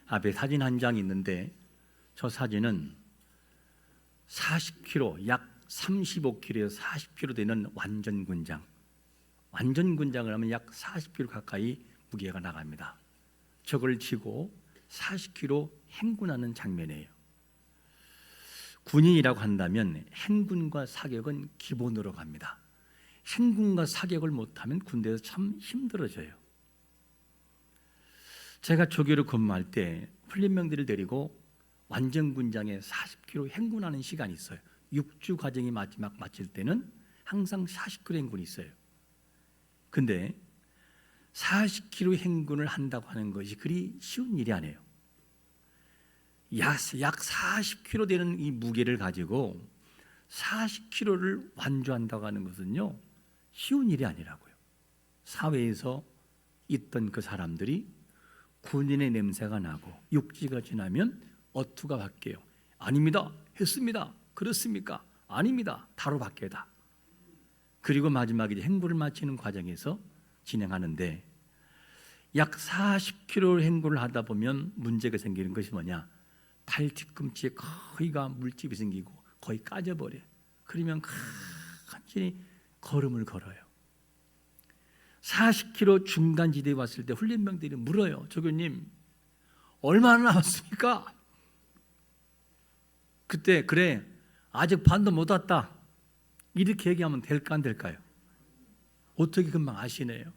앞에 사진 한 장이 있는데 저 사진은 40kg, 약 35kg에서 40kg 되는 완전 군장. 완전 군장을 하면 약 40kg 가까이 무게가 나갑니다. 저걸 쥐고 40km 행군하는 장면이에요. 군인이라고 한다면 행군과 사격은 기본으로 갑니다. 행군과 사격을 못하면 군대에서 참 힘들어져요. 제가 조교로 근무할 때 훈련병들을 데리고 완전 군장에 40km 행군하는 시간이 있어요. 6주 과정이 마지막 마칠 때는 항상 40km 행군이 있어요. 근데 40km 행군을 한다고 하는 것이 그리 쉬운 일이 아니에요. 약 40kg 되는 이 무게를 가지고 40kg를 완주한다고 하는 것은요, 쉬운 일이 아니라고요. 사회에서 있던 그 사람들이 군인의 냄새가 나고 6주가 지나면 어투가 바뀌어요. 아닙니다. 했습니다. 그렇습니까? 아닙니다. 다로 바뀌어다. 그리고 마지막에 행군을 마치는 과정에서 진행하는데 약 40km 행군을 하다 보면 문제가 생기는 것이 뭐냐? 팔 뒤꿈치에 거의가 물집이 생기고 거의 까져버려요. 그러면 간신히 걸음을 걸어요. 40km 중간지대에 왔을 때 훈련병들이 물어요. 조교님, 얼마나 남았습니까? 그때 그래, 아직 반도 못 왔다. 이렇게 얘기하면 될까 안 될까요? 어떻게 금방 아시네요.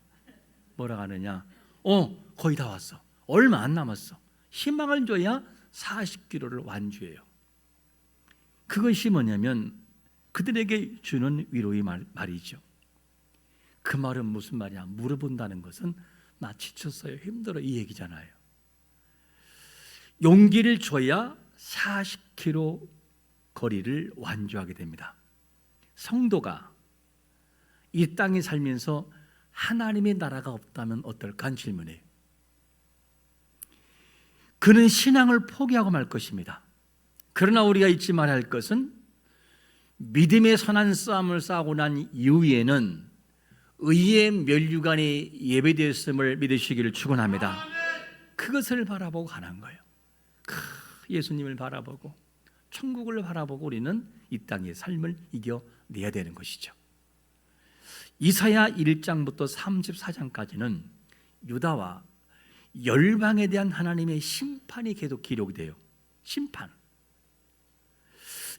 뭐라 하느냐? 거의 다 왔어. 얼마 안 남았어. 희망을 줘야 40km를 완주해요. 그것이 뭐냐면 그들에게 주는 위로의 말이죠. 그 말은 무슨 말이냐? 물어본다는 것은 나 지쳤어요, 힘들어, 이 얘기잖아요. 용기를 줘야 40km 거리를 완주하게 됩니다. 성도가 이 땅에 살면서 하나님의 나라가 없다면 어떨까 하는 질문이에요. 그는 신앙을 포기하고 말 것입니다. 그러나 우리가 잊지 말아야 할 것은 믿음의 선한 싸움을 싸우고 난 이후에는 의의 면류관이 예배되었음을 믿으시기를 축원합니다. 그것을 바라보고 가는 거예요. 예수님을 바라보고 천국을 바라보고 우리는 이 땅의 삶을 이겨내야 되는 것이죠. 이사야 1장부터 34장까지는 유다와 열방에 대한 하나님의 심판이 계속 기록이 돼요. 심판.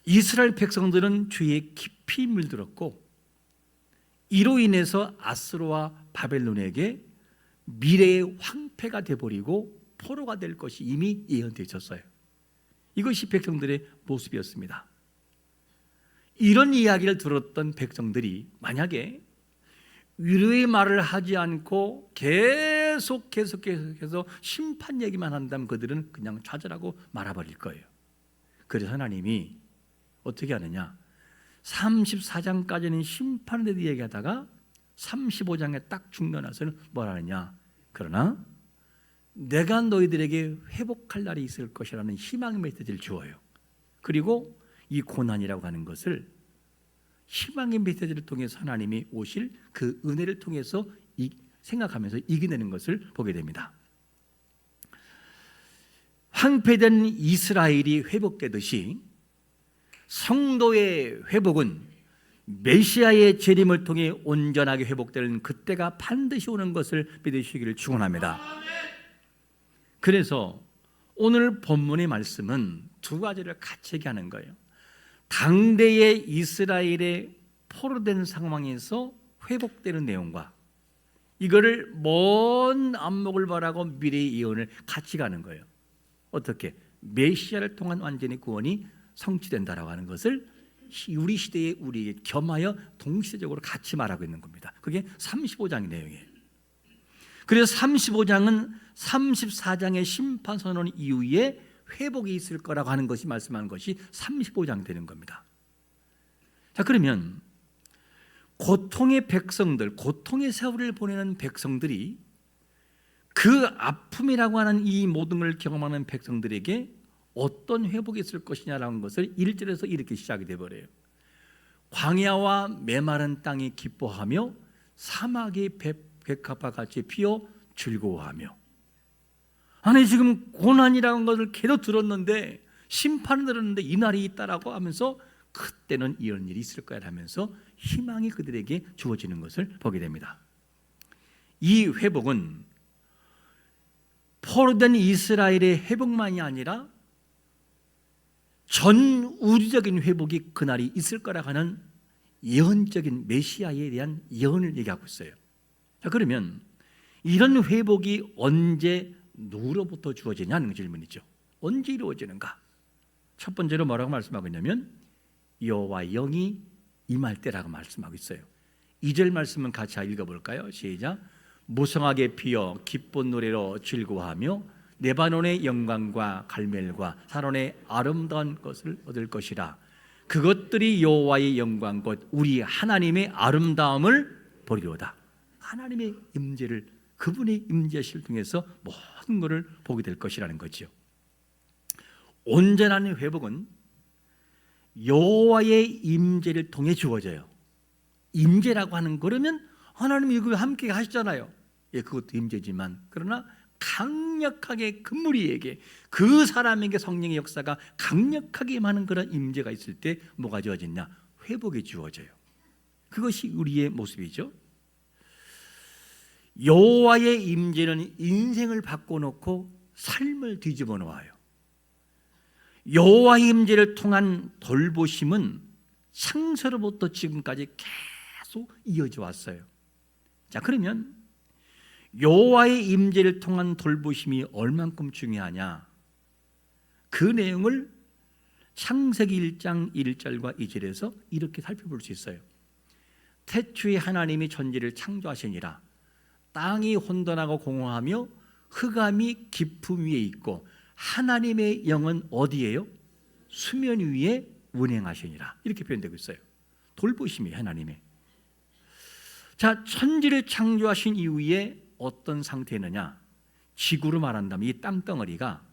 이스라엘 백성들은 죄에 깊이 물들었고 이로 인해서 아수르와 바벨론에게 미래의 황폐가 되어버리고 포로가 될 것이 이미 예언되었어요. 이것이 백성들의 모습이었습니다. 이런 이야기를 들었던 백성들이 만약에 위로의 말을 하지 않고 계속해서 심판 얘기만 한다면 그들은 그냥 좌절하고 말아버릴 거예요. 그래서 하나님이 어떻게 하느냐? 34장까지는 심판에 대해 얘기하다가 35장에 딱 중간에서는 뭐라 하느냐? 그러나 내가 너희들에게 회복할 날이 있을 것이라는 희망의 메시지를 주어요. 그리고 이 고난이라고 하는 것을 희망의 메시지를 통해서 하나님이 오실 그 은혜를 통해서 생각하면서 이겨내는 것을 보게 됩니다. 황폐된 이스라엘이 회복되듯이 성도의 회복은 메시아의 재림을 통해 온전하게 회복되는 그때가 반드시 오는 것을 믿으시기를 축원합니다. 그래서 오늘 본문의 말씀은 두 가지를 같이 얘기하는 거예요. 당대의 이스라엘의 포로된 상황에서 회복되는 내용과 이거를 먼 안목을 바라고 미래의 예언을 같이 가는 거예요. 어떻게? 메시아를 통한 완전히 구원이 성취된다라고 하는 것을 우리 시대에 우리에게 겸하여 동시대적으로 같이 말하고 있는 겁니다. 그게 35장의 내용이에요. 그래서 35장은 34장의 심판 선언 이후에 회복이 있을 거라고 하는 것이 말씀하는 것이 35장 되는 겁니다. 자, 그러면 고통의 백성들, 고통의 세월을 보내는 백성들이 그 아픔이라고 하는 이 모든 걸 경험하는 백성들에게 어떤 회복이 있을 것이냐라는 것을 1절에서 이렇게 시작이 되어버려요. 광야와 메마른 땅이 기뻐하며 사막이 백합과 같이 피어 즐거워하며. 아니 지금 고난이라는 것을 계속 들었는데, 심판을 들었는데 이 날이 있다라고 하면서 그때는 이런 일이 있을 거야 하면서 희망이 그들에게 주어지는 것을 보게 됩니다. 이 회복은 포로된 이스라엘의 회복만이 아니라 전 우주적인 회복이 그날이 있을 거라고 하는 예언적인 메시아에 대한 예언을 얘기하고 있어요. 자, 그러면 이런 회복이 언제 누구로부터 주어지냐는 질문이죠. 언제 이루어지는가? 첫 번째로 뭐라고 말씀하고 있냐면 여호와 영이 임할 때라고 말씀하고 있어요. 2절 말씀은 같이 읽어볼까요? 시작. 무성하게 피어 기쁜 노래로 즐거워하며 레바논의 영광과 갈멜과 사론의 아름다운 것을 얻을 것이라. 그것들이 여호와의 영광 곧 우리 하나님의 아름다움을 보리로다. 하나님의 임재를, 그분의 임재를 통해서 모든 것을 보게 될 것이라는 거죠. 온전한 회복은 여호와의 임재를 통해 주어져요. 임재라고 하는 거라면 하나님이 이거 함께 하시잖아요. 예, 그것도 임재지만 그러나 강력하게 그 무리에게, 그 사람에게 성령의 역사가 강력하게 임하는 그런 임재가 있을 때 뭐가 주어지냐? 회복이 주어져요. 그것이 우리의 모습이죠. 여호와의 임재는 인생을 바꿔놓고 삶을 뒤집어 놓아요. 여호와의 임재를 통한 돌보심은 창세로부터 지금까지 계속 이어져 왔어요. 자, 그러면 여호와의 임재를 통한 돌보심이 얼만큼 중요하냐? 그 내용을 창세기 1장 1절과 2절에서 이렇게 살펴볼 수 있어요. 태초에 하나님이 천지를 창조하시니라. 땅이 혼돈하고 공허하며 흑암이 깊음 위에 있고 하나님의 영은 어디에요? 수면 위에 운행하시니라. 이렇게 표현되고 있어요. 돌보심이 하나님의. 자, 천지를 창조하신 이후에 어떤 상태느냐? 지구로 말한다면 이 땅덩어리가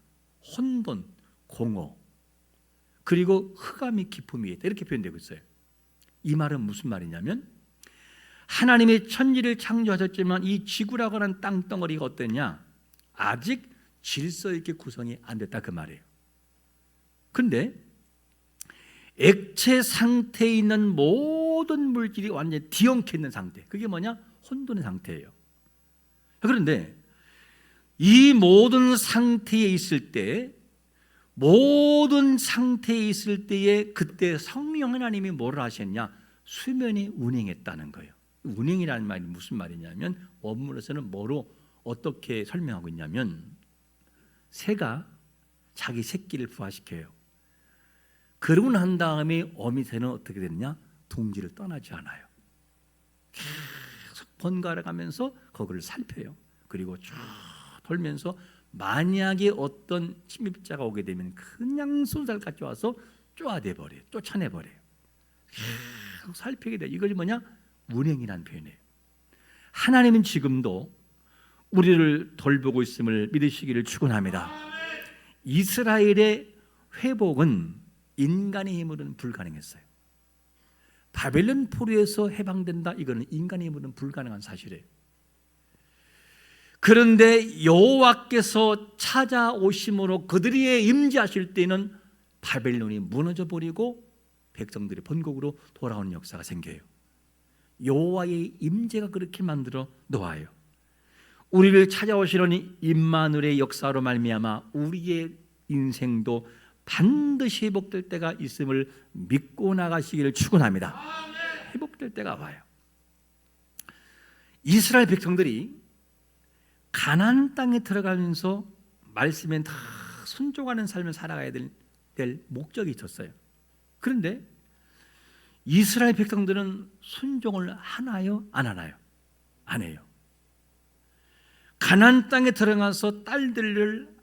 혼돈, 공허, 그리고 흑암이 깊음 위에 있다. 이렇게 표현되고 있어요. 이 말은 무슨 말이냐면 하나님의 천지를 창조하셨지만 이 지구라고 하는 땅덩어리가 어땠냐? 아직 질서 있게 구성이 안 됐다, 그 말이에요. 그런데 액체 상태에 있는 모든 물질이 완전히 뒤엉켜 있는 상태, 그게 뭐냐? 혼돈의 상태예요. 그런데 이 모든 상태에 있을 때, 모든 상태에 있을 때에 그때 성령 하나님이 뭐를 하셨냐? 수면에 운행했다는 거예요. 운행이라는 말이 무슨 말이냐면 원문에서는 뭐로 어떻게 설명하고 있냐면 새가 자기 새끼를 부화시켜요. 그러고 난 다음에 어미새는 어떻게 되느냐? 둥지를 떠나지 않아요. 계속 번갈아 가면서 거기를 살펴요. 그리고 쭉 돌면서 만약에 어떤 침입자가 오게 되면 그냥 손살같이 와서 쪼아내 버려요. 쫓아내 버려요. 계속 살피게 돼요. 이것이 뭐냐? 운행이라는 표현이에요. 하나님은 지금도 우리를 돌보고 있음을 믿으시기를 축원합니다. 이스라엘의 회복은 인간의 힘으로는 불가능했어요. 바벨론 포로에서 해방된다, 이거는 인간의 힘으로는 불가능한 사실이에요. 그런데 여호와께서 찾아오심으로 그들이 임재하실 때는 바벨론이 무너져 버리고 백성들이 본국으로 돌아오는 역사가 생겨요. 여호와의 임재가 그렇게 만들어 놓아요. 우리를 찾아오시려니 임마누엘의 역사로 말미암아 우리의 인생도 반드시 회복될 때가 있음을 믿고 나가시기를 축원합니다. 회복될 때가 와요. 이스라엘 백성들이 가나안 땅에 들어가면서 말씀에 다 순종하는 삶을 살아가야 될 목적이 있었어요. 그런데 이스라엘 백성들은 순종을 하나요? 안 하나요? 안 해요. 가나안 땅에 들어가서 딸들을,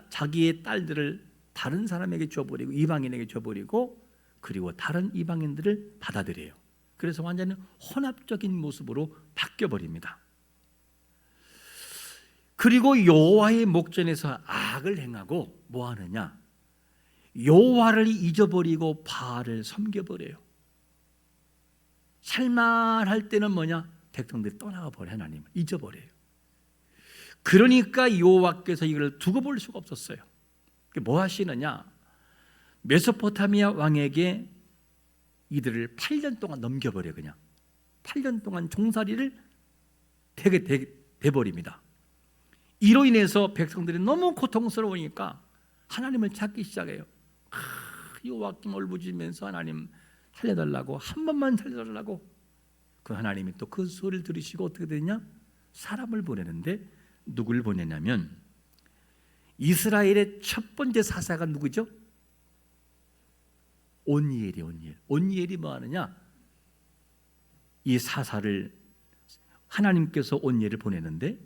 자기의 딸들을 다른 사람에게 줘버리고 이방인에게 줘버리고 그리고 다른 이방인들을 받아들여요. 그래서 완전히 혼합적인 모습으로 바뀌어버립니다. 그리고 여호와의 목전에서 악을 행하고 뭐 하느냐? 여호와를 잊어버리고 바알을 섬겨버려요. 살만할 때는 뭐냐? 백성들이 떠나가 버려, 하나님을 잊어버려요. 그러니까 여호와께서 이걸 두고 볼 수가 없었어요. 뭐 하시느냐? 메소포타미아 왕에게 이들을 8년 동안 넘겨버려. 그냥 8년 동안 종살이를 되게 돼버립니다. 이로 인해서 백성들이 너무 고통스러우니까 하나님을 찾기 시작해요. 여호와께 울부짖으면서 하나님 살려달라고, 한 번만 살려달라고. 그 하나님이 또 그 소리를 들으시고 어떻게 되냐? 사람을 보내는데 누굴 보내냐면 이스라엘의 첫 번째 사사가 누구죠? 온니엘이. 온니엘이 뭐 하느냐? 이 사사를 하나님께서 온니엘을 보내는데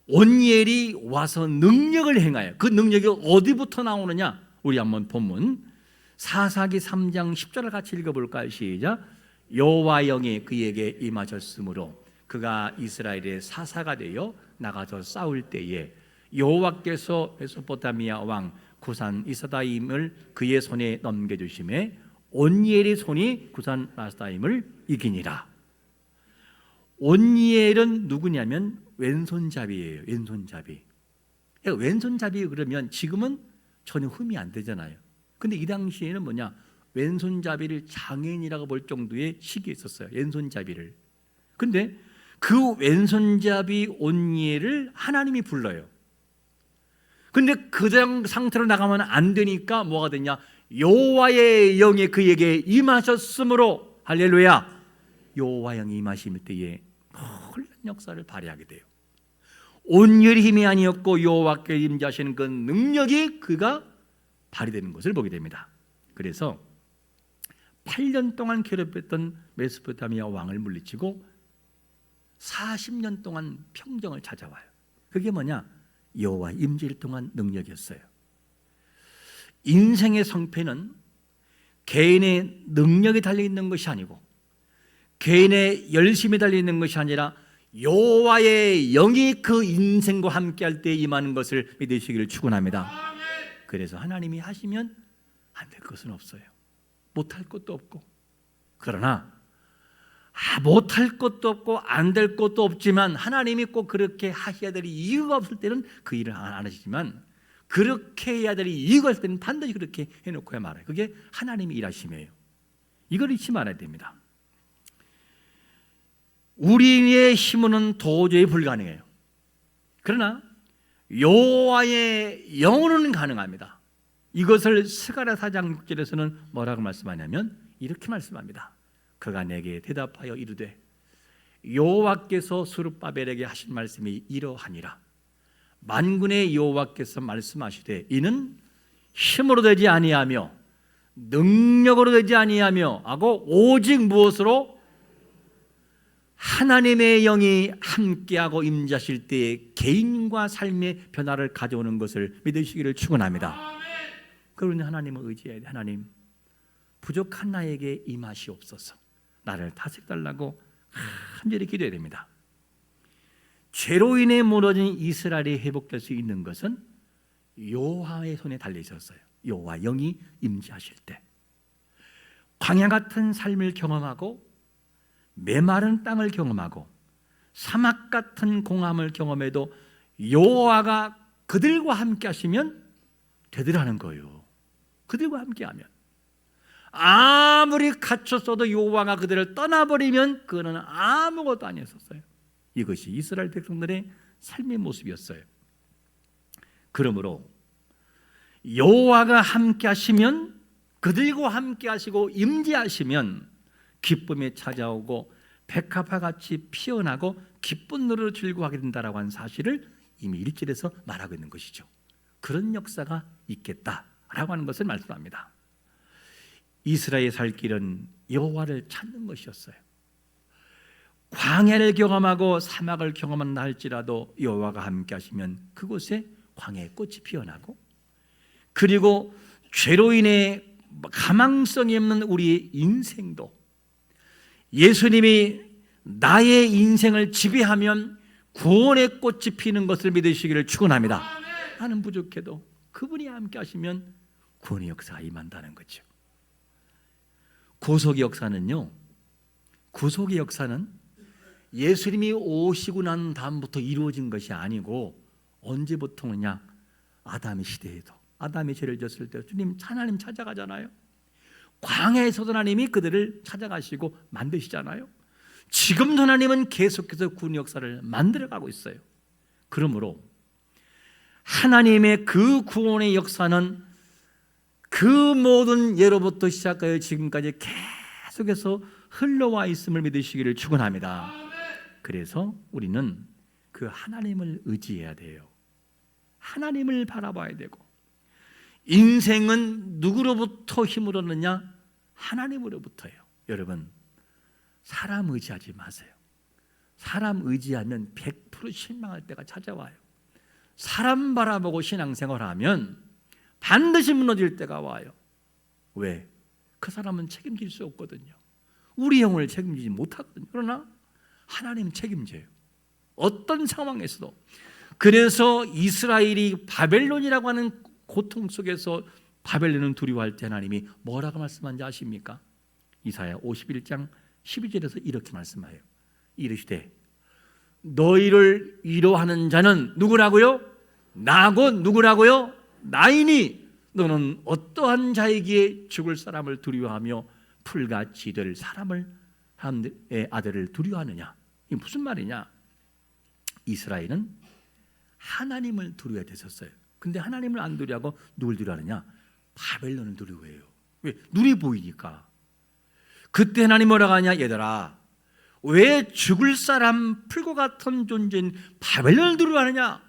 온니엘이 와서 능력을 행하여, 그 능력이 어디부터 나오느냐? 우리 한번 본문 사사기 3장 10절을 같이 읽어볼까요? 시작. 여호와 영이 그에게 임하셨으므로 그가 이스라엘의 사사가 되어 나가서 싸울 때에 여호와께서 메소포타미아 왕 구산 이스다임을 그의 손에 넘겨주심에 온니엘의 손이 구산 라스다임을 이기니라. 온니엘은 누구냐면 왼손잡이예요. 왼손잡이. 왼손잡이 그러면 지금은 전혀 흠이 안 되잖아요. 근데 이 당시에는 뭐냐? 왼손잡이를 장애인이라고 볼 정도의 시기에 있었어요. 왼손잡이를. 근데 그 왼손잡이 온니엘을 하나님이 불러요. 근데 그 상태로 나가면 안 되니까 뭐가 되냐? 여호와의 영이 그에게 임하셨으므로, 할렐루야, 여호와 영이 임하실 때에 놀라운 역사를 발휘하게 돼요. 온니엘의 힘이 아니었고 여호와께 임하시는 그 능력이 그가 발휘되는 것을 보게 됩니다. 그래서 8년 동안 괴롭혔던 메소포타미아 왕을 물리치고 40년 동안 평정을 찾아와요. 그게 뭐냐? 여호와 임재를 통한 능력이었어요. 인생의 성패는 개인의 능력이 달려있는 것이 아니고 개인의 열심이 달려있는 것이 아니라 여호와의 영이 그 인생과 함께할 때 임하는 것을 믿으시기를 축원합니다. 그래서 하나님이 하시면 안 될 것은 없어요. 못할 것도 없고. 그러나 못할 것도 없고 안 될 것도 없지만 하나님이 꼭 그렇게 하셔야 될 이유가 없을 때는 그 일을 안 하시지만 그렇게 해야 될 이유가 있을 때는 반드시 그렇게 해놓고야 말아요. 그게 하나님의 일하심이에요. 이걸 잊지 말아야 됩니다. 우리의 힘으로는 도저히 불가능해요. 그러나 여호와의 영으로는 가능합니다. 이것을 스가랴 4장 6절에서는 뭐라고 말씀하냐면 이렇게 말씀합니다. 그가 내게 대답하여 이르되 여호와께서 스룹바벨에게 하신 말씀이 이러하니라. 만군의 여호와께서 말씀하시되 이는 힘으로 되지 아니하며 능력으로 되지 아니하며 하고 오직 무엇으로? 하나님의 영이 함께하고 임자실 때에 개인과 삶의 변화를 가져오는 것을 믿으시기를 축원합니다. 그러니 하나님을 의지해야 돼. 하나님, 부족한 나에게 임하시옵소서. 나를 다스려달라고 간절히 기도해야 됩니다. 죄로 인해 무너진 이스라엘이 회복될 수 있는 것은 여호와의 손에 달려 있었어요. 여호와 영이 임재하실 때 광야 같은 삶을 경험하고 메마른 땅을 경험하고 사막 같은 공함을 경험해도 여호와가 그들과 함께 하시면 되더라는 거예요. 그들과 함께하면 아무리 갇혔어도 여호와가 그들을 떠나버리면 그는 아무것도 아니었어요. 이것이 이스라엘 백성들의 삶의 모습이었어요. 그러므로 여호와가 함께 하시면, 그들과 함께 하시고 임재하시면 기쁨이 찾아오고 백합화 같이 피어나고 기쁜 노래로 즐거워하게 된다라고 하는 사실을 이미 1절에서 말하고 있는 것이죠. 그런 역사가 있겠다라고 하는 것을 말씀합니다. 이스라엘의 살 길은 여호와를 찾는 것이었어요. 광야를 경험하고 사막을 경험한다 할지라도 여호와가 함께 하시면 그곳에 광야의 꽃이 피어나고, 그리고 죄로 인해 가망성이 없는 우리의 인생도 예수님이 나의 인생을 지배하면 구원의 꽃이 피는 것을 믿으시기를 축원합니다. 나는 부족해도 그분이 함께 하시면 구원의 역사가 임한다는 거죠. 구속의 역사는요, 구속의 역사는 예수님이 오시고 난 다음부터 이루어진 것이 아니고 언제부터냐? 아담의 시대에도, 아담이 죄를 졌을 때 주님 하나님 찾아가잖아요. 광야에서도 하나님이 그들을 찾아가시고 만드시잖아요. 지금도 하나님은 계속해서 구원 역사를 만들어가고 있어요. 그러므로 하나님의 그 구원의 역사는 그 모든 예로부터 시작하여 지금까지 계속해서 흘러와 있음을 믿으시기를 축원합니다. 그래서 우리는 그 하나님을 의지해야 돼요. 하나님을 바라봐야 되고, 인생은 누구로부터 힘을 얻느냐? 하나님으로부터예요. 여러분, 사람 의지하지 마세요. 사람 의지하면 100% 실망할 때가 찾아와요. 사람 바라보고 신앙생활하면 반드시 무너질 때가 와요. 왜? 그 사람은 책임질 수 없거든요. 우리 영혼을 책임지지 못하거든요. 그러나 하나님 책임져요. 어떤 상황에서도. 그래서 이스라엘이 바벨론이라고 하는 고통 속에서 바벨론을 두려워할 때 하나님이 뭐라고 말씀한지 아십니까? 이사야 51장 12절에서 이렇게 말씀해요. 이르시되 너희를 위로하는 자는 누구라고요? 나고 누구라고요? 나이니 너는 어떠한 자에게 죽을 사람을 두려워하며 풀같이 될 사람의 아들을 두려워하느냐? 이게 무슨 말이냐? 이스라엘은 하나님을 두려워야 됐었어요. 근데 하나님을 안 두려워하고 누굴 두려워하느냐? 바벨론을 두려워해요. 왜? 눈이 보이니까. 그때 하나님 뭐라고 하냐? 얘들아, 왜 죽을 사람 풀과 같은 존재인 바벨론을 두려워하느냐?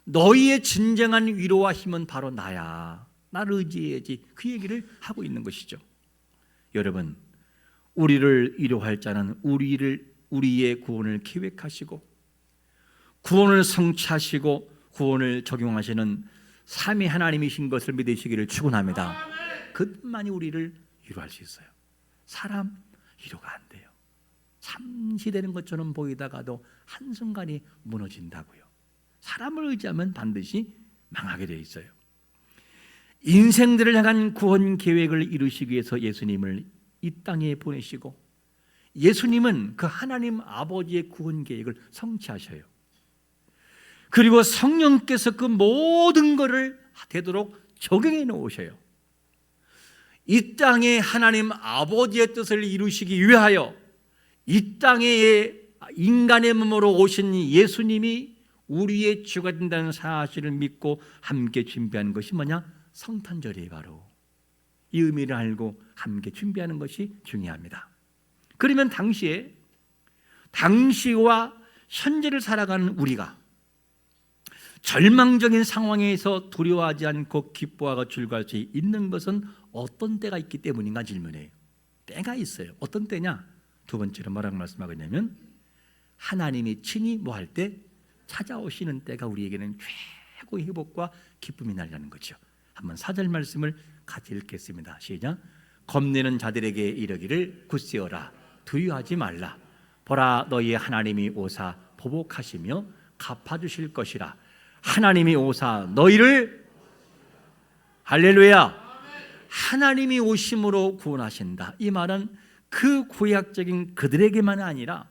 너희의 진정한 위로와 힘은 바로 나야. 나를 의지해야지. 그 얘기를 하고 있는 것이죠. 여러분, 우리를 위로할 자는 우리의 구원을 계획하시고 구원을 성취하시고 구원을 적용하시는 삼위 하나님이신 것을 믿으시기를 축원합니다. 그것만이 우리를 위로할 수 있어요. 사람 위로가 안 돼요. 잠시 되는 것처럼 보이다가도 한순간이 무너진다고요. 사람을 의지하면 반드시 망하게 되어 있어요. 인생들을 향한 구원 계획을 이루시기 위해서 예수님을 이 땅에 보내시고 예수님은 그 하나님 아버지의 구원 계획을 성취하셔요. 그리고 성령께서 그 모든 것을 되도록 적용해 놓으셔요. 이 땅에 하나님 아버지의 뜻을 이루시기 위하여 이 땅에 인간의 몸으로 오신 예수님이 우리의 주가 된다는 사실을 믿고 함께 준비한 것이 뭐냐? 성탄절이에요. 바로 이 의미를 알고 함께 준비하는 것이 중요합니다. 그러면 당시와 현재를 살아가는 우리가 절망적인 상황에서 두려워하지 않고 기뻐하고 즐거워할 수 있는 것은 어떤 때가 있기 때문인가 질문해요. 때가 있어요. 어떤 때냐? 두 번째로 뭐라고 말씀하겠냐면 하나님이 친히 뭐 할 때 찾아오시는 때가 우리에게는 최고의 회복과 기쁨이 날라는 거죠. 한번 4절 말씀을 같이 읽겠습니다. 시작. 겁내는 자들에게 이르기를 굳세어라. 두려워하지 말라. 보라, 너희의 하나님이 오사 보복하시며 갚아주실 것이라. 하나님이 오사 너희를, 할렐루야, 하나님이 오심으로 구원하신다. 이 말은 그 구약적인 그들에게만 아니라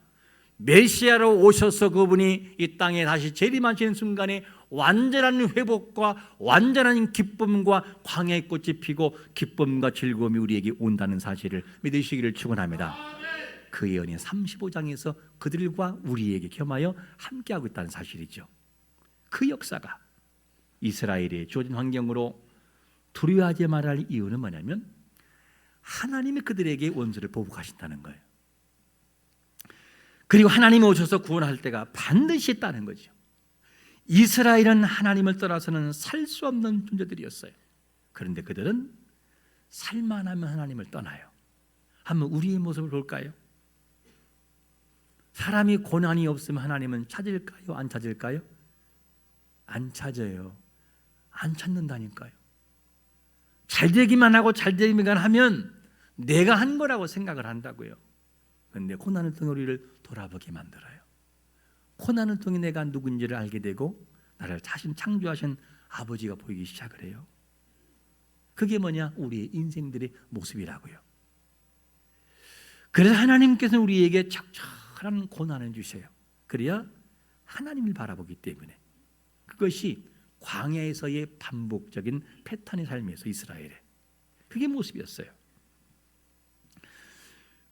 메시아로 오셔서 그분이 이 땅에 다시 재림하시는 순간에 완전한 회복과 완전한 기쁨과 광야의 꽃이 피고 기쁨과 즐거움이 우리에게 온다는 사실을 믿으시기를 축원합니다. 그 예언이 35장에서 그들과 우리에게 겸하여 함께하고 있다는 사실이죠. 그 역사가 이스라엘의 주어진 환경으로 두려워하지 말할 이유는 뭐냐면 하나님이 그들에게 원수를 보복하신다는 거예요. 그리고 하나님이 오셔서 구원할 때가 반드시 있다는 거죠. 이스라엘은 하나님을 떠나서는 살 수 없는 존재들이었어요. 그런데 그들은 살만하면 하나님을 떠나요. 한번 우리의 모습을 볼까요? 사람이 고난이 없으면 하나님은 찾을까요? 안 찾을까요? 안 찾아요. 안 찾는다니까요. 잘 되기만 하고 잘 되기만 하면 내가 한 거라고 생각을 한다고요. 그런데 고난을 통해 우리를 돌아보게 만들어요. 고난을 통해 내가 누군지를 알게 되고 나를 자신 창조하신 아버지가 보이기 시작을 해요. 그게 뭐냐? 우리의 인생들의 모습이라고요. 그래서 하나님께서는 우리에게 적절한 특별한 고난을 주셔요. 그래야 하나님을 바라보기 때문에. 그것이 광야에서의 반복적인 패턴의 삶에서 이스라엘의 그게 모습이었어요.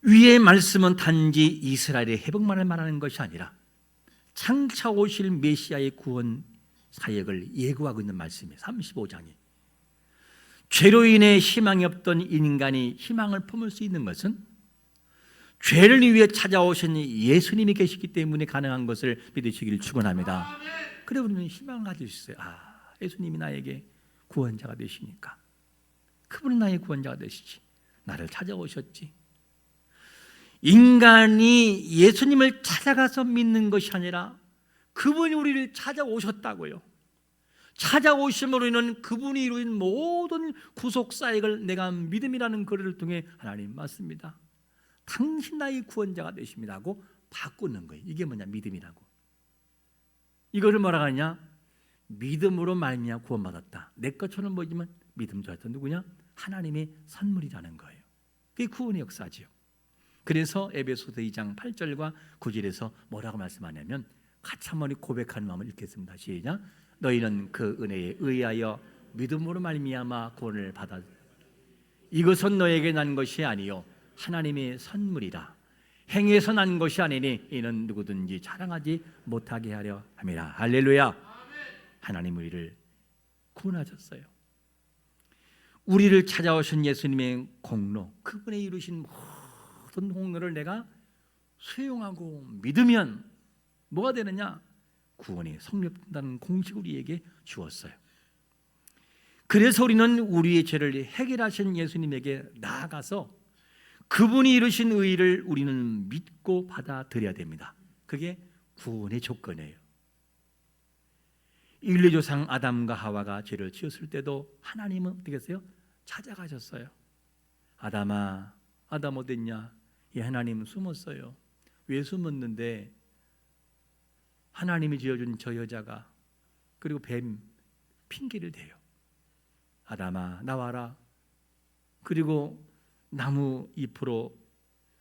위의 말씀은 단지 이스라엘의 회복만을 말하는 것이 아니라 장차 오실 메시아의 구원 사역을 예고하고 있는 말씀이에요. 35장이. 죄로 인해 희망이 없던 인간이 희망을 품을 수 있는 것은 죄를 위해 찾아오신 예수님이 계시기 때문에 가능한 것을 믿으시기를 축원합니다. 그래 우리는 희망을 가질 수 있어요. 예수님이 나에게 구원자가 되시니까 그분은 나의 구원자가 되시지. 나를 찾아오셨지. 인간이 예수님을 찾아가서 믿는 것이 아니라 그분이 우리를 찾아오셨다고요. 찾아오심으로 인한 그분이 이루인 모든 구속사역을 내가 믿음이라는 거리를 통해 하나님 맞습니다. 당신 나의 구원자가 되십니다 하고 바꾸는 거예요. 이게 뭐냐? 믿음이라고. 이거를 뭐라고 하냐? 믿음으로 말미암아 구원받았다. 내 것처럼 보이지만 믿음 좋았다. 누구냐? 하나님의 선물이라는 거예요. 그게 구원의 역사지요. 그래서 에베소서 2장 8절과 9절에서 뭐라고 말씀하냐면 같이 한번 고백하는 마음을 읽겠습니다. 시작. 너희는 그 은혜에 의하여 믿음으로 말미암아 구원을 받아 이것은 너에게 난 것이 아니요 하나님의 선물이라. 행위에서 난 것이 아니니 이는 누구든지 자랑하지 못하게 하려 함이라. 할렐루야. 하나님 우리를 구원하셨어요. 우리를 찾아오신 예수님의 공로, 그분의 이루신 모든 공로를 내가 수용하고 믿으면 뭐가 되느냐? 구원이 성립된다는 공식을 우리에게 주었어요. 그래서 우리는 우리의 죄를 해결하신 예수님에게 나아가서 그분이 이루신 의를 우리는 믿고 받아들여야 됩니다. 그게 구원의 조건이에요. 인류조상 아담과 하와가 죄를 지었을 때도 하나님은 어떻게 했어요? 찾아가셨어요. 아담아, 아담 어딨냐? 하나님은 숨었어요. 왜 숨었는데 하나님이 지어준 저 여자가 그리고 뱀 핑계를 대요. 아담아 나와라. 그리고 나무 잎으로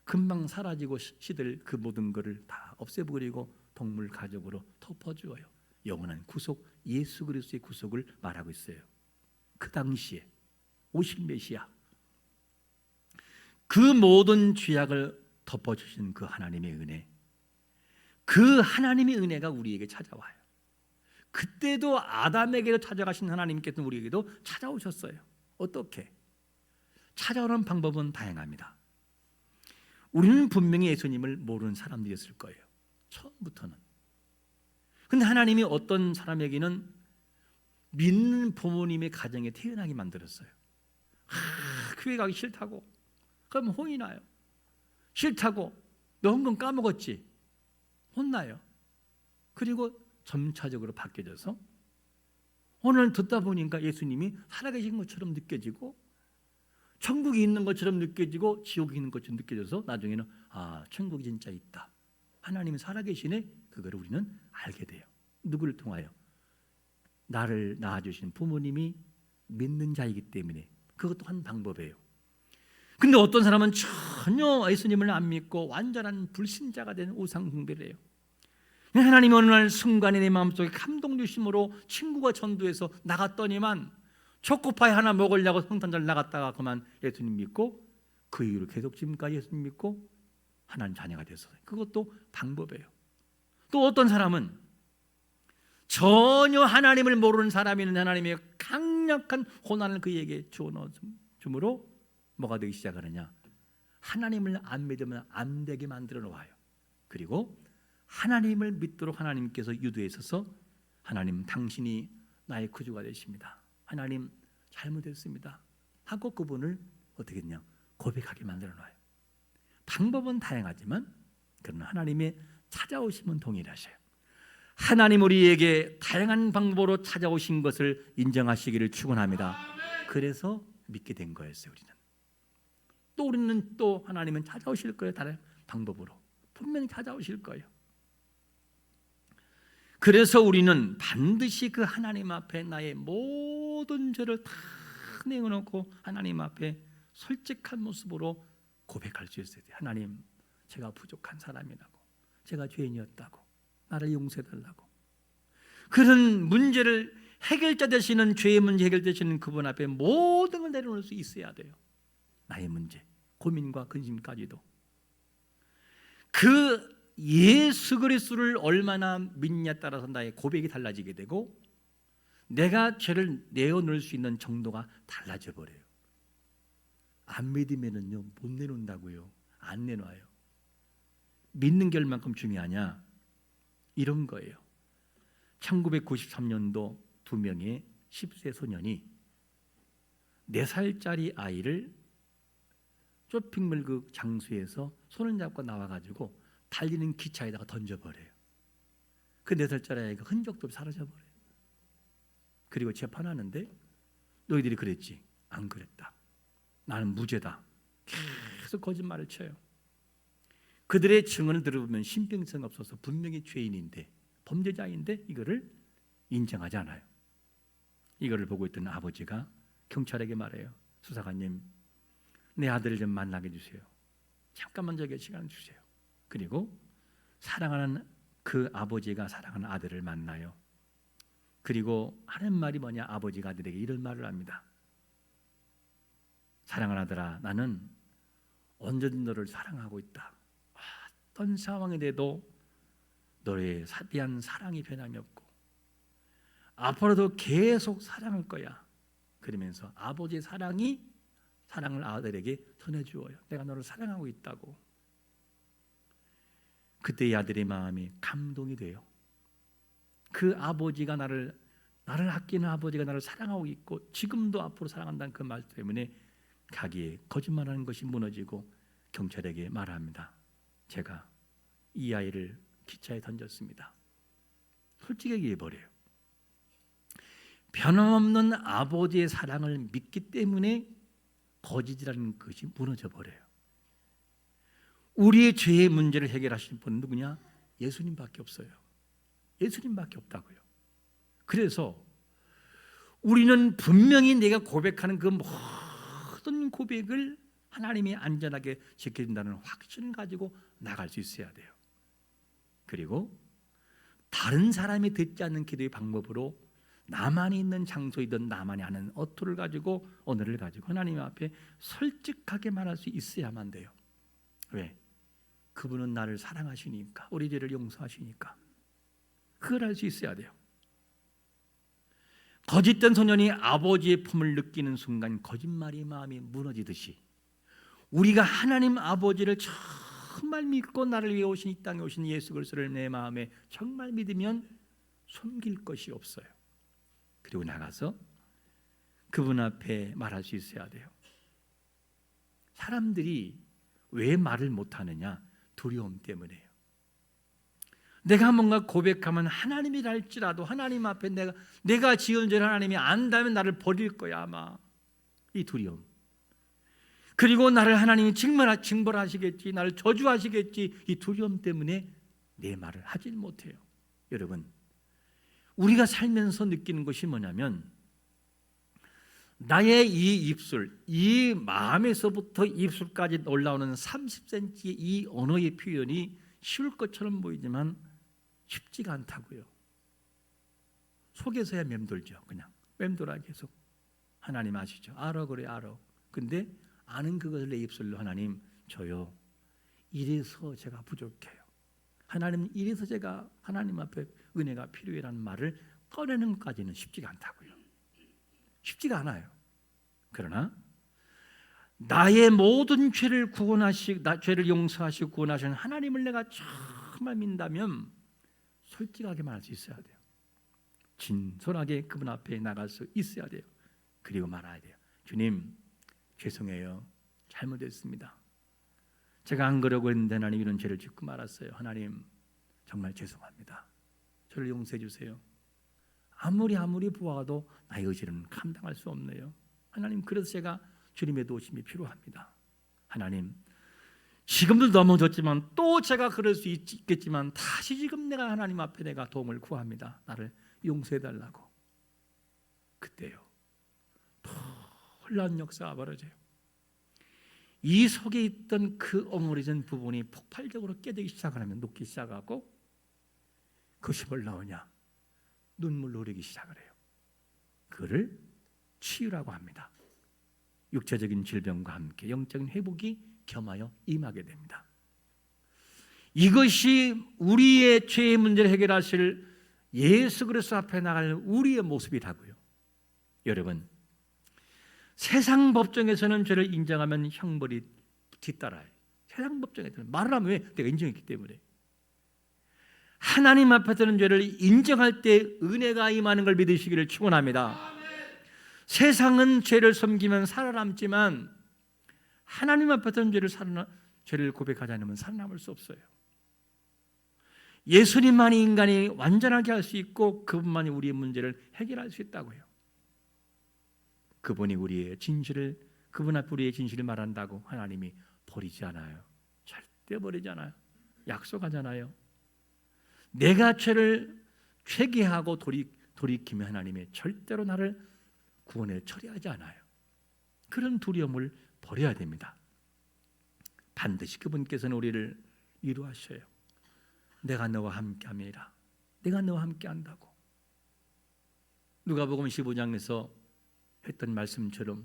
금방 사라지고 시들 그 모든 것을 다 없애버리고 동물 가족으로 덮어주어요. 영원한 구속, 예수 그리스도의 구속을 말하고 있어요. 그 당시에 오실 메시아, 그 모든 죄악을 덮어주신 그 하나님의 은혜, 그 하나님의 은혜가 우리에게 찾아와요. 그때도 아담에게도 찾아가신 하나님께서 우리에게도 찾아오셨어요. 어떻게? 찾아오는 방법은 다양합니다. 우리는 분명히 예수님을 모르는 사람들이었을 거예요. 처음부터는. 근데 하나님이 어떤 사람에게는 믿는 부모님의 가정에 태어나게 만들었어요. 교회 가기 싫다고. 그럼 혼이 나요. 싫다고. 너 헌금 까먹었지? 혼나요. 그리고 점차적으로 바뀌어져서 오늘 듣다 보니까 예수님이 살아계신 것처럼 느껴지고 천국이 있는 것처럼 느껴지고 지옥이 있는 것처럼 느껴져서 나중에는 천국이 진짜 있다. 하나님이 살아계시네. 그걸 우리는 알게 돼요. 누구를 통하여? 나를 낳아주신 부모님이 믿는 자이기 때문에. 그것도 한 방법이에요. 근데 어떤 사람은 전혀 예수님을 안 믿고 완전한 불신자가 되는 우상 숭배를 해요. 하나님이 어느 날 순간에 내 마음속에 감동 주심으로 친구가 전도해서 나갔더니만 초코파이 하나 먹으려고 성탄절 나갔다가 그만 예수님 믿고 그 이후로 계속 지금까지 예수님 믿고 하나님 자녀가 됐어요. 그것도 방법이에요. 또 어떤 사람은 전혀 하나님을 모르는 사람이 있는 하나님의 강력한 고난을 그에게 주어 넣음으로 뭐가 되기 시작하느냐? 하나님을 안 믿으면 안 되게 만들어 놓아요. 그리고 하나님을 믿도록 하나님께서 유도해서서 하나님 당신이 나의 구주가 되십니다. 하나님 잘못했습니다 하고 그분을 어떻게 했냐? 고백하게 만들어 놔요. 방법은 다양하지만 그러나 하나님의 찾아오심은 동일하셔요. 하나님 우리에게 다양한 방법으로 찾아오신 것을 인정하시기를 축원합니다. 그래서 믿게 된 거였어요. 우리는 또 하나님은 찾아오실 거예요. 다른 방법으로 분명히 찾아오실 거예요. 그래서 우리는 반드시 그 하나님 앞에 나의 모든 죄를 다 내어놓고 하나님 앞에 솔직한 모습으로 고백할 수 있어야 돼요. 하나님, 제가 부족한 사람이라고. 제가 죄인이었다고, 나를 용서해달라고. 그런 문제를 해결자 되시는, 죄의 문제 해결되시는 그분 앞에 모든 걸 내려놓을 수 있어야 돼요. 나의 문제, 고민과 근심까지도. 그 예수 그리스도를 얼마나 믿냐에 따라서 나의 고백이 달라지게 되고 내가 죄를 내어놓을 수 있는 정도가 달라져 버려요. 안 믿으면은요 못 내놓는다고요. 안 내놔요. 믿는 게 얼만큼 중요하냐, 이런 거예요. 1993년도 2명의 10세 소년이 4살짜리 아이를 쇼핑몰 그 장소에서 손을 잡고 나와가지고 달리는 기차에다가 던져버려요. 그 4살짜리 아이가 흔적도 없이 사라져버려요. 그리고 재판하는데 너희들이 그랬지? 안 그랬다. 나는 무죄다. 계속 거짓말을 쳐요. 그들의 증언을 들어보면 신빙성 없어서 분명히 죄인인데, 범죄자인데 이거를 인정하지 않아요. 이거를 보고 있던 아버지가 경찰에게 말해요. 수사관님, 내 아들을 좀 만나게 해주세요. 잠깐만 저에게 시간 주세요. 그리고 사랑하는 그 아버지가 사랑하는 아들을 만나요. 그리고 하는 말이 뭐냐, 아버지가 아들에게 이런 말을 합니다. 사랑하는 아들아, 나는 언제든 너를 사랑하고 있다. 어떤 상황이 돼도 너에 대한 사랑이 변함이 없고 앞으로도 계속 사랑할 거야. 그러면서 아버지의 사랑을 아들에게 전해주어요. 내가 너를 사랑하고 있다고. 그때 이 아들의 마음이 감동이 돼요. 그 아버지가 나를 아끼는 아버지가 나를 사랑하고 있고 지금도 앞으로 사랑한다는 그 말 때문에 자기의 거짓말하는 것이 무너지고 경찰에게 말합니다. 제가 이 아이를 기차에 던졌습니다. 솔직하게 얘기해버려요. 변함없는 아버지의 사랑을 믿기 때문에 거짓이라는 것이 무너져 버려요. 우리의 죄의 문제를 해결하시는 분은 누구냐? 예수님밖에 없어요. 예수님밖에 없다고요. 그래서 우리는 분명히 내가 고백하는 그 모든 고백을 하나님이 안전하게 지켜준다는 확신을 가지고 나갈 수 있어야 돼요. 그리고 다른 사람이 듣지 않는 기도의 방법으로 나만이 있는 장소이든 나만이 하는 어투를 가지고, 언어를 가지고 하나님 앞에 솔직하게 말할 수 있어야만 돼요. 왜? 그분은 나를 사랑하시니까, 우리 죄를 용서하시니까. 그걸 할 수 있어야 돼요. 거짓된 소년이 아버지의 품을 느끼는 순간 거짓말이 마음이 무너지듯이 우리가 하나님 아버지를 정말 믿고 나를 위해 오신 이 땅에 오신 예수 그리스도를 내 마음에 정말 믿으면 숨길 것이 없어요. 그리고 나가서 그분 앞에 말할 수 있어야 돼요. 사람들이 왜 말을 못하느냐? 두려움 때문에요. 내가 뭔가 고백하면 하나님이라 할지라도 하나님 앞에 내가 지은 죄를 하나님이 안다면 나를 버릴 거야 아마. 이 두려움. 그리고 나를 하나님이 징벌하시겠지, 나를 저주하시겠지, 이 두려움 때문에 내 말을 하질 못해요. 여러분, 우리가 살면서 느끼는 것이 뭐냐면 나의 이 입술, 이 마음에서부터 입술까지 올라오는 30cm의 이 언어의 표현이 쉬울 것처럼 보이지만 쉽지가 않다고요. 속에서야 맴돌죠. 그냥 맴돌아 계속. 하나님 아시죠? 알아, 그래 알아. 근데 아는 그것을 내 입술로 하나님 저요, 이래서 제가 부족해요. 하나님 이래서 제가 하나님 앞에 은혜가 필요해라는 말을 꺼내는 것까지는 쉽지가 않다고요. 쉽지가 않아요. 그러나 나의 모든 죄를 죄를 용서하시고 구원하시는 하나님을 내가 정말 믿는다면 솔직하게 말할 수 있어야 돼요. 진솔하게 그분 앞에 나갈 수 있어야 돼요. 그리고 말해야 돼요. 주님, 죄송해요. 잘못했습니다. 제가 안 그러고 했는데 하나님 이런 죄를 짓고 말았어요. 하나님 정말 죄송합니다. 저를 용서해 주세요. 아무리 보아도 나의 의지는 감당할 수 없네요. 하나님, 그래서 제가 주님의 도우심이 필요합니다. 하나님, 지금도 넘어졌지만 또 제가 그럴 수 있겠지만 다시 지금 내가 하나님 앞에 내가 도움을 구합니다. 나를 용서해 달라고. 그때요, 놀라운 역사가 벌어져요. 이 속에 있던 그 엉그러진 부분이 폭발적으로 깨지기 시작하면 녹기 시작하고 그것이 뭘 나오냐? 눈물로 흐르기 시작을 해요. 그를 치유라고 합니다. 육체적인 질병과 함께 영적인 회복이 겸하여 임하게 됩니다. 이것이 우리의 죄의 문제를 해결하실 예수 그리스도 앞에 나갈 우리의 모습이라고요. 여러분, 세상 법정에서는 죄를 인정하면 형벌이 뒤따라요. 세상 법정에서는 말을 하면 왜? 내가 인정했기 때문에. 하나님 앞에서는 죄를 인정할 때 은혜가 임하는 걸 믿으시기를 축원합니다. 세상은 죄를 섬기면 살아남지만 하나님 앞에서는 죄를 고백하지 않으면 살아남을 수 없어요. 예수님만이 인간이 완전하게 할 수 있고 그분만이 우리의 문제를 해결할 수 있다고요. 그분이 우리의 진실을, 그분 앞에 우리의 진실을 말한다고 하나님이 버리지 않아요. 절대 버리지 않아요. 약속하잖아요. 내가 죄를 회개하고 돌이키면 하나님이 절대로 나를 구원에 처리하지 않아요. 그런 두려움을 버려야 됩니다. 반드시 그분께서는 우리를 위로하셔요. 내가 너와 함께함이라. 내가 너와 함께한다고. 누가복음 15장에서 했던 말씀처럼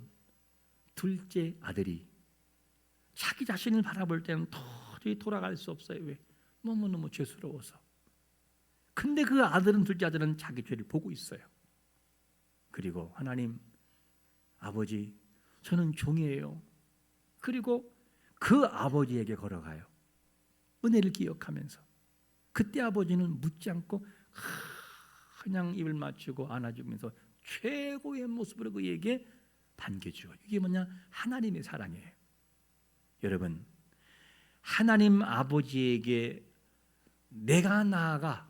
둘째 아들이 자기 자신을 바라볼 때는 도저히 돌아갈 수 없어요. 왜? 너무너무 죄스러워서. 근데 그 아들은, 둘째 아들은 자기 죄를 보고 있어요. 그리고 하나님, 아버지, 저는 종이에요. 그리고 그 아버지에게 걸어가요. 은혜를 기억하면서. 그때 아버지는 묻지 않고 그냥 입을 맞추고 안아주면서 최고의 모습으로 그에게 반겨주어. 이게 뭐냐? 하나님의 사랑이에요. 여러분, 하나님 아버지에게 내가 나아가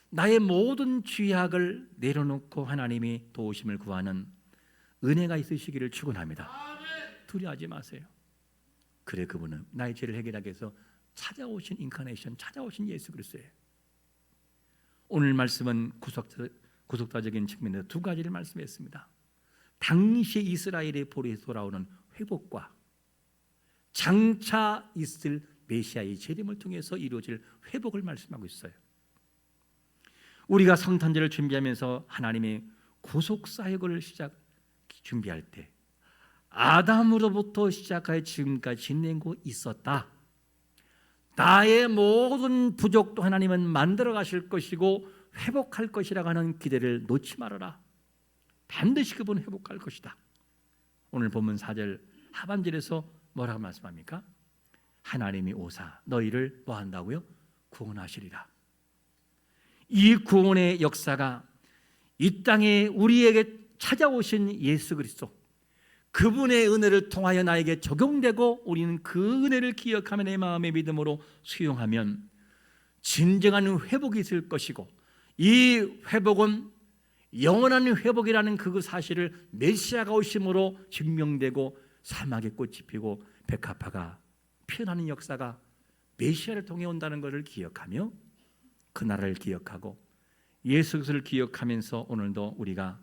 나의 모든 죄악을 내려놓고 하나님이 도우심을 구하는 은혜가 있으시기를 축원합니다. 두려워하지 마세요. 그래, 그분은 나의 죄를 해결하기 위해서 찾아오신 인카네이션, 찾아오신 예수 그리스도예요. 오늘 말씀은 구속사적인 측면에서 두 가지를 말씀했습니다. 당시 이스라엘의 보리에서 돌아오는 회복과 장차 있을 메시아의 재림을 통해서 이루어질 회복을 말씀하고 있어요. 우리가 성탄절을 준비하면서 하나님의 구속사역을 준비할 때 아담으로부터 시작하여 지금까지 지내고 있었다. 나의 모든 부족도 하나님은 만들어 가실 것이고 회복할 것이라고 하는 기대를 놓지 말아라. 반드시 그분 회복할 것이다. 오늘 본문 4절 하반절에서 뭐라고 말씀합니까? 하나님이 오사 너희를 뭐 한다고요? 구원하시리라. 이 구원의 역사가 이 땅에 우리에게 찾아오신 예수 그리스도, 그분의 은혜를 통하여 나에게 적용되고 우리는 그 은혜를 기억하며 내 마음의 믿음으로 수용하면 진정한 회복이 있을 것이고, 이 회복은 영원한 회복이라는 그 사실을 메시아가 오심으로 증명되고 사막에 꽃이 피고 백합화가 피어나는 역사가 메시아를 통해 온다는 것을 기억하며 그 나라를 기억하고 예수 그리스도를 기억하면서 오늘도 우리가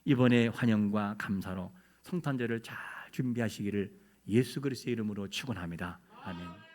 이번에 환영과 감사로 성탄절을 잘 준비하시기를 예수 그리스도의 이름으로 축원합니다. 아멘.